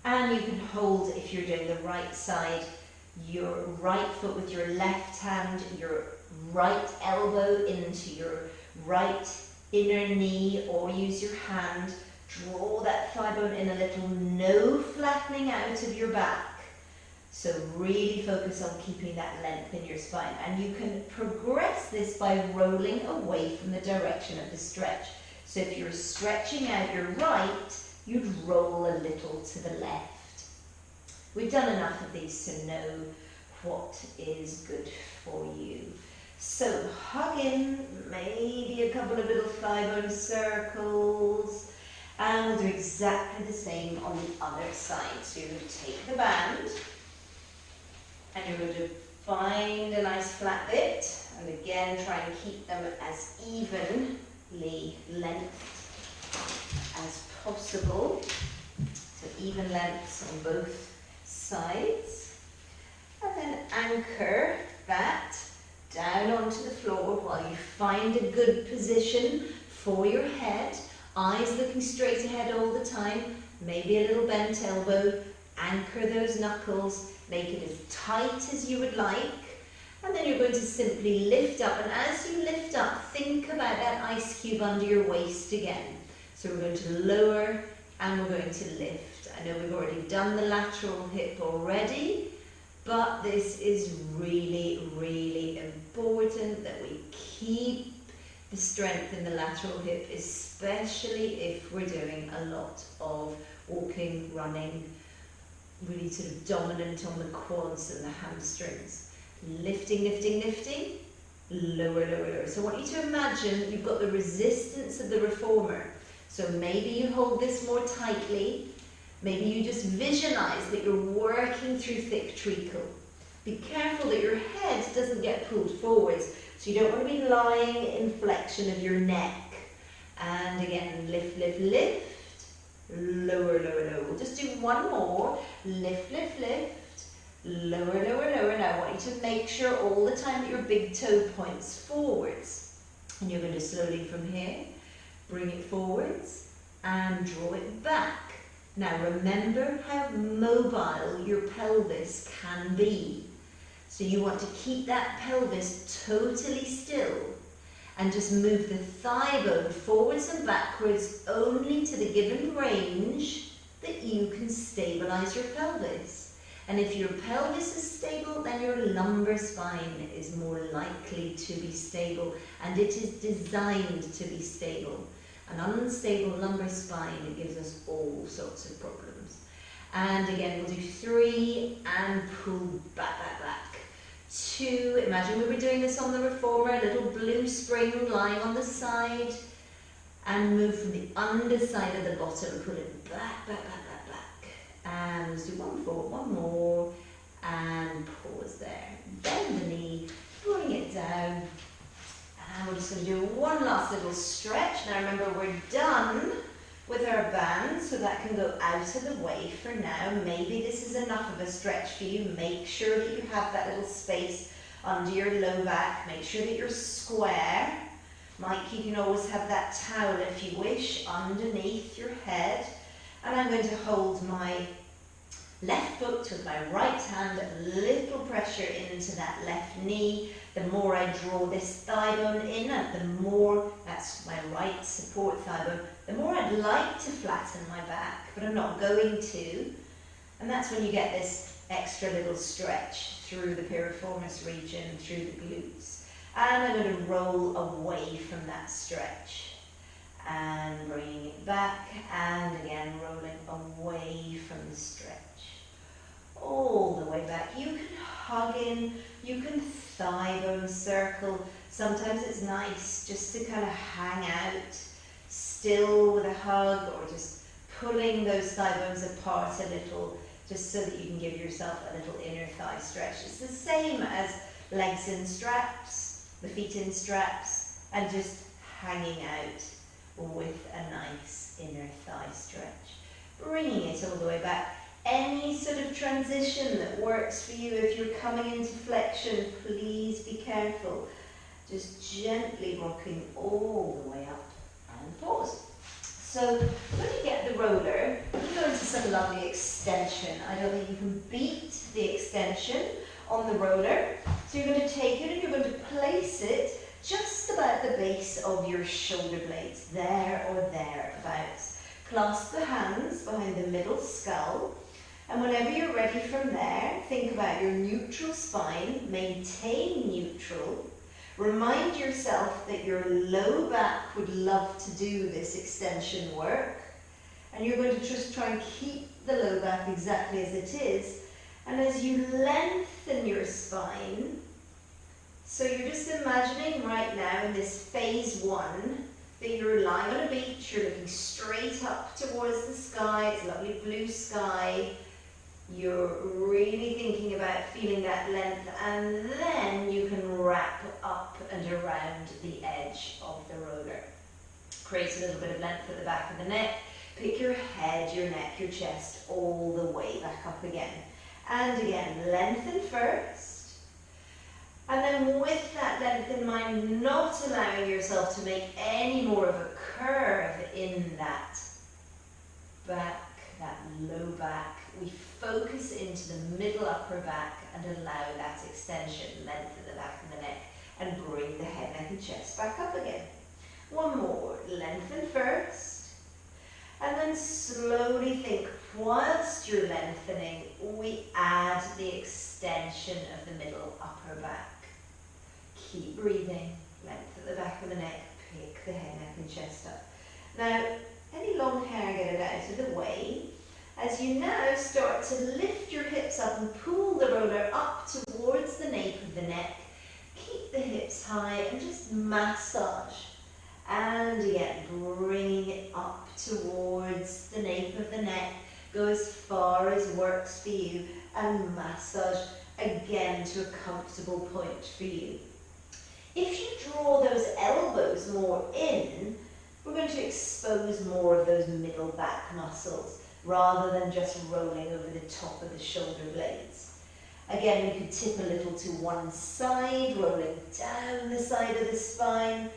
and you can hold, if you're doing the right side, your right foot with your left hand, your right elbow into your right inner knee, or use your hand. Draw that thigh bone in a little, no flattening out of your back. So really focus on keeping that length in your spine. And you can progress this by rolling away from the direction of the stretch. So if you're stretching out your right, you'd roll a little to the left. We've done enough of these to know what is good for you. So hug in, maybe a couple of little thigh bone circles. And we'll do exactly the same on the other side. So you're going to take the band and you're going to find a nice flat bit, and again try and keep them as evenly length as possible. So even lengths on both sides. And then anchor that down onto the floor while you find a good position for your head. Eyes looking straight ahead all the time, maybe a little bent elbow, anchor those knuckles, make it as tight as you would like, and then you're going to simply lift up, and as you lift up, think about that ice cube under your waist again. So we're going to lower and we're going to lift. I know we've already done the lateral hip already, but this is really, really important that we keep the strength in the lateral hip, especially if we're doing a lot of walking, running, really sort of dominant on the quads and the hamstrings. Lifting, lifting, lifting, lower, lower, lower. So I want you to imagine you've got the resistance of the reformer. So maybe you hold this more tightly, maybe you just visualize that you're working through thick treacle. Be careful that your head doesn't get pulled forwards. So you don't want to be lying in flexion of your neck. And again, lift, lift, lift, lower, lower, lower. We'll just do one more. Lift, lift, lift, lower, lower, lower. Now I want you to make sure all the time that your big toe points forwards. And you're going to slowly from here, bring it forwards and draw it back. Now remember how mobile your pelvis can be. So you want to keep that pelvis totally still and just move the thigh bone forwards and backwards only to the given range that you can stabilize your pelvis. And if your pelvis is stable, then your lumbar spine is more likely to be stable, and it is designed to be stable. An unstable lumbar spine gives us all sorts of problems. And again, we'll do 3 and pull back, back, back. 2, imagine we were doing this on the reformer, a little blue spring lying on the side, and move from the underside of the bottom, pull it back, back, back, back, back. And let's do one forward, one more, and pause there. Bend the knee, bring it down, and we're just going to do one last little stretch. Now remember, we're done with our band, so that can go out of the way for now. Maybe this is enough of a stretch for you. Make sure that you have that little space under your low back. Make sure that you're square. Mike, you can always have that towel if you wish underneath your head. And I'm going to hold my left foot with my right hand, a little pressure into that left knee. The more I draw this thigh bone in, the more, that's my right support thigh bone, the more I'd like to flatten my back, but I'm not going to. And that's when you get this extra little stretch through the piriformis region, through the glutes. And I'm going to roll away from that stretch. And bringing it back, and again rolling away from the stretch. All the way back. You can hug in, you can thigh bone circle. Sometimes it's nice just to kind of hang out still with a hug, or just pulling those thigh bones apart a little, just so that you can give yourself a little inner thigh stretch. It's the same as legs in straps, the feet in straps, and just hanging out with a nice inner thigh stretch. Bringing it all the way back. Any sort of transition that works for you. If you're coming into flexion, please be careful. Just gently rocking all the way up and pause. So when you get the roller, you go into some lovely extension. I don't think you can beat the extension on the roller. So you're going to take it and you're going to place it just about the base of your shoulder blades, there or thereabouts. Clasp the hands behind the middle skull, and whenever you're ready from there, think about your neutral spine, maintain neutral. Remind yourself that your low back would love to do this extension work, and you're going to just try and keep the low back exactly as it is. And as you lengthen your spine, so you're just imagining right now in this phase one that you're lying on a beach, you're looking straight up towards the sky, it's a lovely blue sky, you're really thinking about feeling that length, and then you can wrap up and around the edge of the roller. Create a little bit of length at the back of the neck, pick your head, your neck, your chest all the way back up again. And again, lengthen first. And then with that length in mind, not allowing yourself to make any more of a curve in that back, that low back. We focus into the middle upper back and allow that extension, length at the back of the neck, and bring the head, neck and chest back up again. One more, lengthen first. And then slowly think, whilst you're lengthening, we add the extension of the middle upper back. Keep breathing, length at the back of the neck, pick the head, neck and chest up. Now, any long hair, get it out of the way. As you now start to lift your hips up and pull the roller up towards the nape of the neck, keep the hips high and just massage. And again, bringing it up towards the nape of the neck. Go as far as works for you and massage again to a comfortable point for you. If you draw those elbows more in, we're going to expose more of those middle back muscles rather than just rolling over the top of the shoulder blades. Again, we could tip a little to one side, rolling down the side of the spine.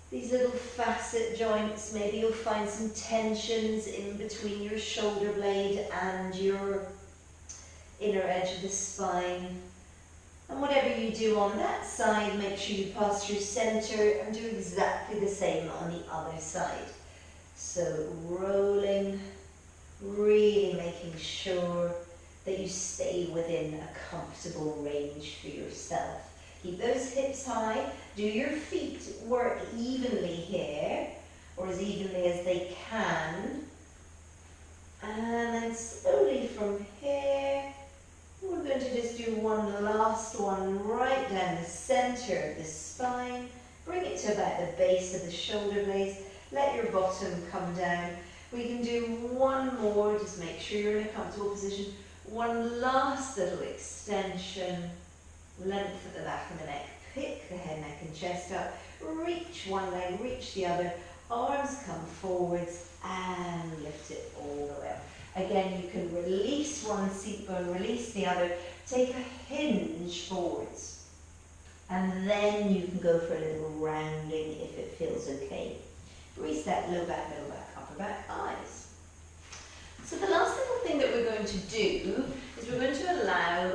These little facet joints, maybe you'll find some tensions in between your shoulder blade and your inner edge of the spine. And whatever you do on that side, make sure you pass through center and do exactly the same on the other side. So rolling, really making sure that you stay within a comfortable range for yourself. Keep those hips high. Do your feet work evenly here, or as evenly as they can. And then slowly from here, we're going to just do one last one right down the center of the spine. Bring it to about the base of the shoulder blades. Let your bottom come down. We can do one more. Just make sure you're in a comfortable position. One last little extension. Length at the back of the neck. Pick the head, neck and chest up. Reach one leg, reach the other. Arms come forwards and lift it all the way up. Again, you can release one seat bone, release the other. Take a hinge forwards And then you can go for a little rounding if it feels okay. Breathe that low back, upper back, eyes. So the last little thing that we're going to do is we're going to allow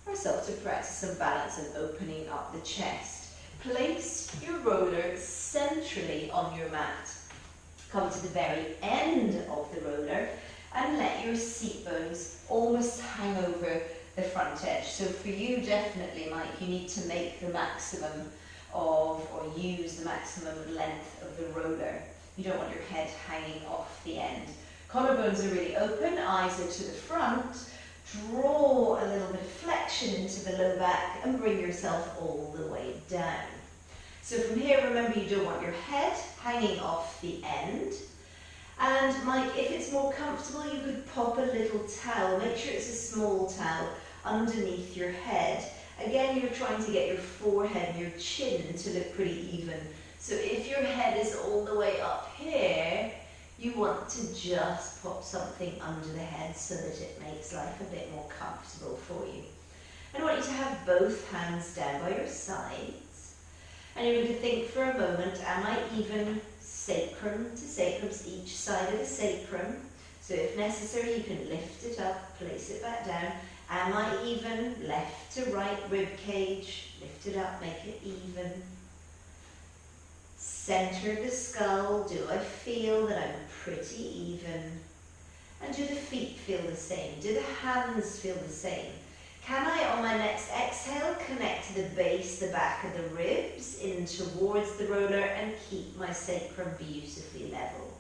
ourselves to practice some balance and opening up the chest. Place your roller centrally on your mat. Come to the very end of the roller and let your seat bones almost hang over the front edge. So for you, definitely, Mike, you need to make the maximum of, or use the maximum length of the roller. You don't want your head hanging off the end. Collarbones are really open, eyes are to the front. Draw a little bit of flexion into the low back and bring yourself all the way down. So from here, remember, you don't want your head hanging off the end. And Mike, if it's more comfortable, you could pop a little towel. Make sure it's a small towel underneath your head. Again, you're trying to get your forehead and your chin to look pretty even. So if your head is all the way up here, you want to just pop something under the head so that it makes life a bit more comfortable for you. And I want you to have both hands down by your sides. And you're going to think for a moment, am I even sacrum to sacrums, each side of the sacrum? So if necessary, you can lift it up, place it back down. Am I even left to right rib cage? Lift it up, make it even. Center of the skull, do I feel that I'm pretty even? And do the feet feel the same? Do the hands feel the same? Can I, on my next exhale, connect to the base, the back of the ribs, in towards the roller and keep my sacrum beautifully level?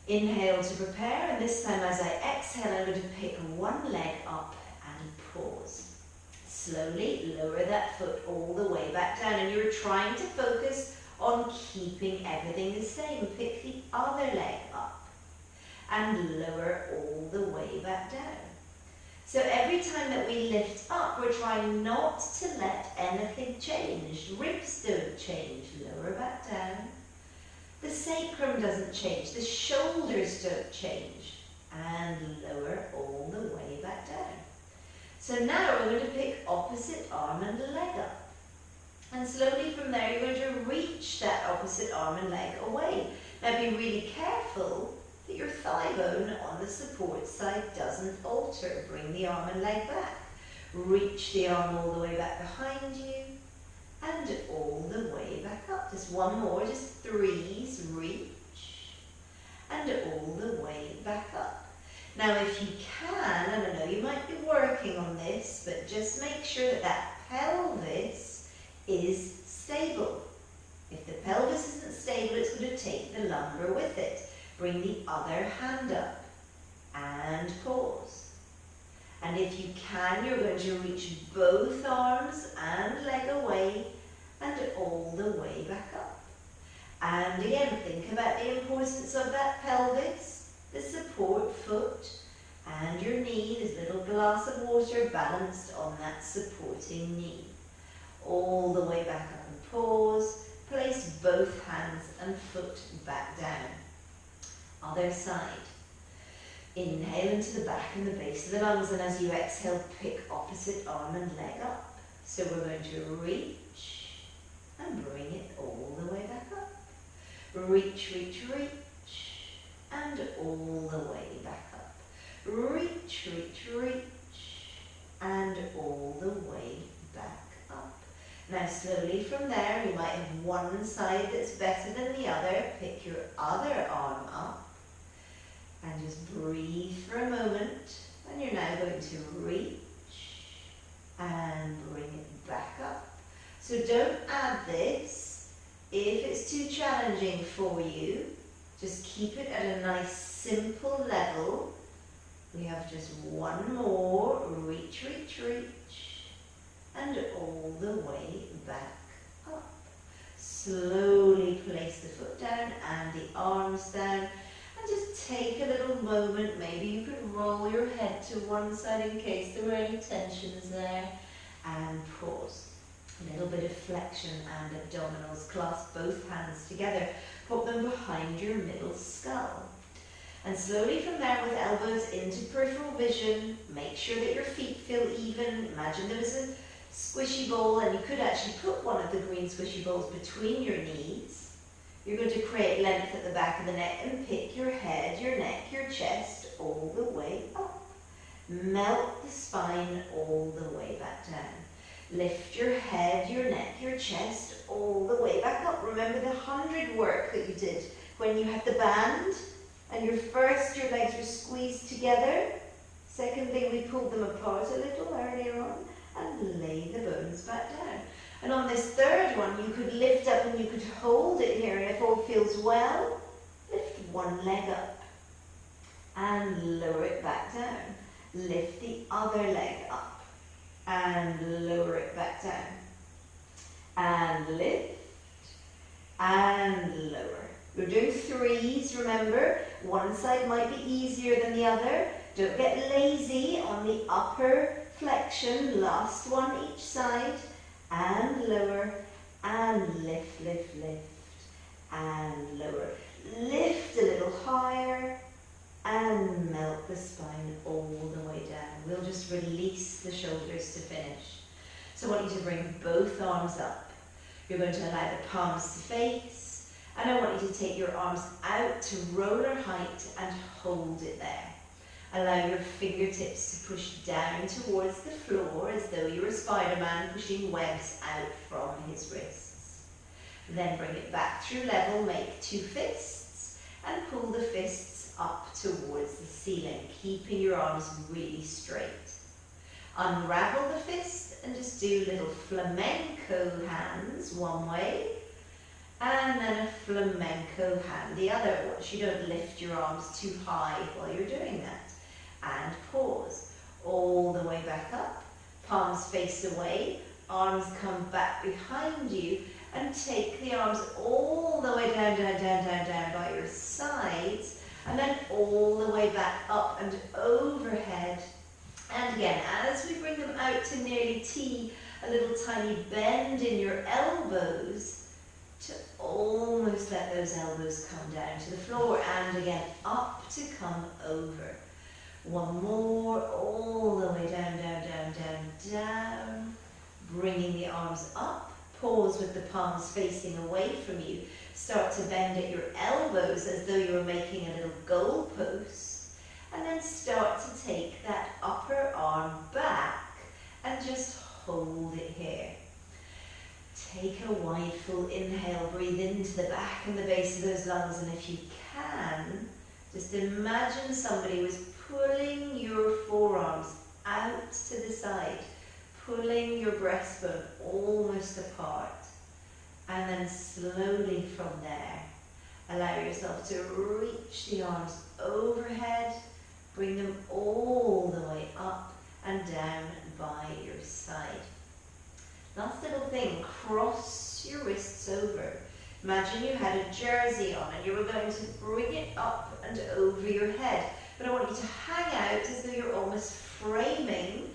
Inhale to prepare, and this time as I exhale, I'm going to pick one leg up and pause. Slowly lower that foot all the way back down, and you're trying to focus on keeping everything the same. Pick the other leg up and lower all the way back down. So every time that we lift up, we're trying not to let anything change. Ribs don't change. Lower back down. The sacrum doesn't change. The shoulders don't change. And lower all the way back down. So now we're going to pick opposite arm and leg up. And slowly from there, you're going to reach that opposite arm and leg away. Now be really careful that your thigh bone on the support side doesn't alter. Bring the arm and leg back. Reach the arm all the way back behind you and all the way back up. Just one more, just threes. Reach and all the way back up. Now if you can, and I know you might be working on this, but just make sure that that pelvis is stable. If the pelvis isn't stable, it's going to take the lumbar with it. Bring the other hand up and pause. And if you can, you're going to reach both arms and leg away and all the way back up. And again, think about the importance of that pelvis, the support foot, and your knee, this little glass of water balanced on that supporting knee. All the way back up and pause. Place both hands and foot back down. Other side. Inhale into the back and the base of the lungs, and as you exhale, pick opposite arm and leg up. So we're going to reach and bring it all the way back up. Reach, reach, reach, and all the way back up. Reach, reach, reach, and all the way back up. Now slowly from there, you might have one side that's better than the other. Pick your other arm up and just breathe for a moment. And you're now going to reach and bring it back up. So don't add this. If it's too challenging for you, just keep it at a nice simple level. We have just one more. Reach, reach, reach. And all the way back up. Slowly place the foot down and the arms down. And just take a little moment. Maybe you could roll your head to one side in case there were any tensions there. And pause. A little bit of flexion and abdominals. Clasp both hands together. Put them behind your middle skull. And slowly from there, with elbows into peripheral vision, make sure that your feet feel even. Imagine there was a squishy ball, and you could actually put one of the green squishy balls between your knees. You're going to create length at the back of the neck and pick your head, your neck, your chest all the way up. Melt the spine all the way back down. Lift your head, your neck, your chest all the way back up. Remember the 100 work that you did when you had the band and your legs were squeezed together. Secondly, we pulled them apart a little earlier on and lay the bones back down. And on this third one, you could lift up and you could hold it here, and if all feels well, lift one leg up and lower it back down. Lift the other leg up and lower it back down. And lift and lower. We're doing threes, remember? One side might be easier than the other. Don't get lazy on the upper flexion. Last one each side. And lower. And lift, lift, lift. And lower. Lift a little higher. And melt the spine all the way down. We'll just release the shoulders to finish. So I want you to bring both arms up. You're going to allow the palms to face. And I want you to take your arms out to roller height and hold it there. Allow your fingertips to push down towards the floor as though you're a Spider-Man pushing webs out from his wrists. Then bring it back through level, make two fists and pull the fists up towards the ceiling, keeping your arms really straight. Unravel the fist and just do little flamenco hands one way and then a flamenco hand the other. Watch you don't lift your arms too high while you're doing that. And pause. All the way back up. Palms face away. Arms come back behind you. And take the arms all the way down, down, down, down, down by your sides. And then all the way back up and overhead. And again, as we bring them out to nearly T, a little tiny bend in your elbows to almost let those elbows come down to the floor. And again, up to come over. One more, all the way down, down, down, down, down. Bringing the arms up. Pause with the palms facing away from you. Start to bend at your elbows as though you were making a little goal post. And then start to take that upper arm back and just hold it here. Take a wide full inhale. Breathe into the back and the base of those lungs. And if you can, just imagine somebody was pulling your forearms out to the side, pulling your breastbone almost apart, and then slowly from there, allow yourself to reach the arms overhead, bring them all the way up and down by your side. Last little thing, cross your wrists over. Imagine you had a jersey on and you were going to bring it up and over your head. But I want you to hang out as though you're almost framing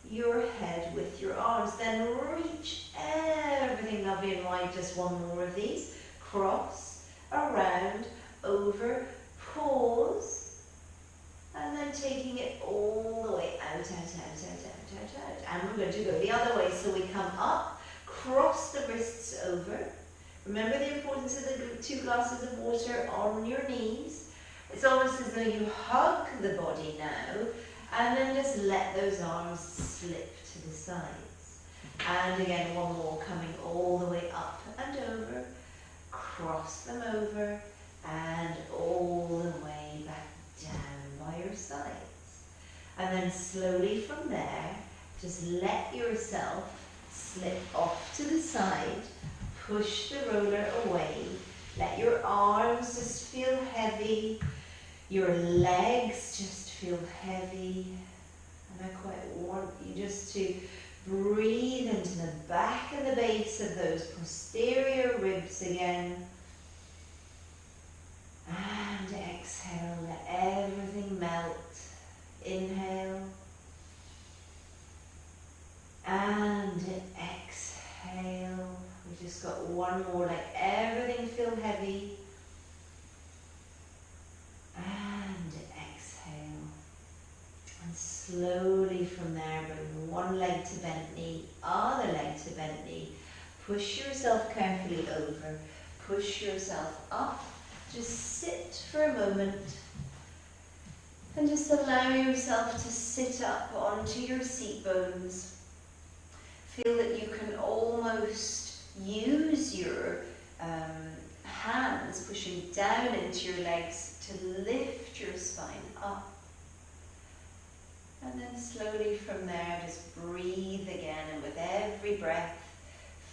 your head with your arms. Then reach everything lovely and wide. Just one more of these. Cross, around, over, pause. And then taking it all the way out, out, out, out, out, out, out. And we're going to go the other way. So we come up, cross the wrists over. Remember the importance of the 2 glasses of water on your knees. It's almost as though you hug the body now, and then just let those arms slip to the sides. And again, one more, coming all the way up and over, cross them over, and all the way back down by your sides. And then slowly from there, just let yourself slip off to the side, push the roller away, let your arms just feel heavy, your legs just feel heavy, and I quite want you just to breathe into the back and the base of those posterior ribs again. And exhale, let everything melt. Inhale. And exhale. We just got one more, let everything feel heavy. And exhale. And slowly from there, bring one leg to bent knee, other leg to bent knee. Push yourself carefully over, push yourself up. Just sit for a moment and just allow yourself to sit up onto your seat bones. Feel that you can almost use your hands pushing down into your legs to lift your spine up. And then slowly from there, just breathe again, and with every breath,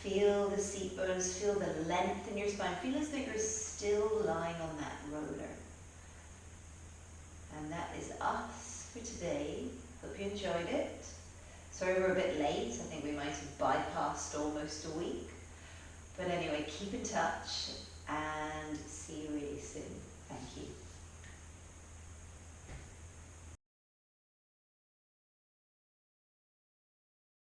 feel the seat bones, feel the length in your spine. Feel as though you're still lying on that roller. And that is us for today. Hope you enjoyed it. Sorry we're a bit late. I think we might have bypassed almost a week. But anyway, keep in touch and see you really soon. Thank you.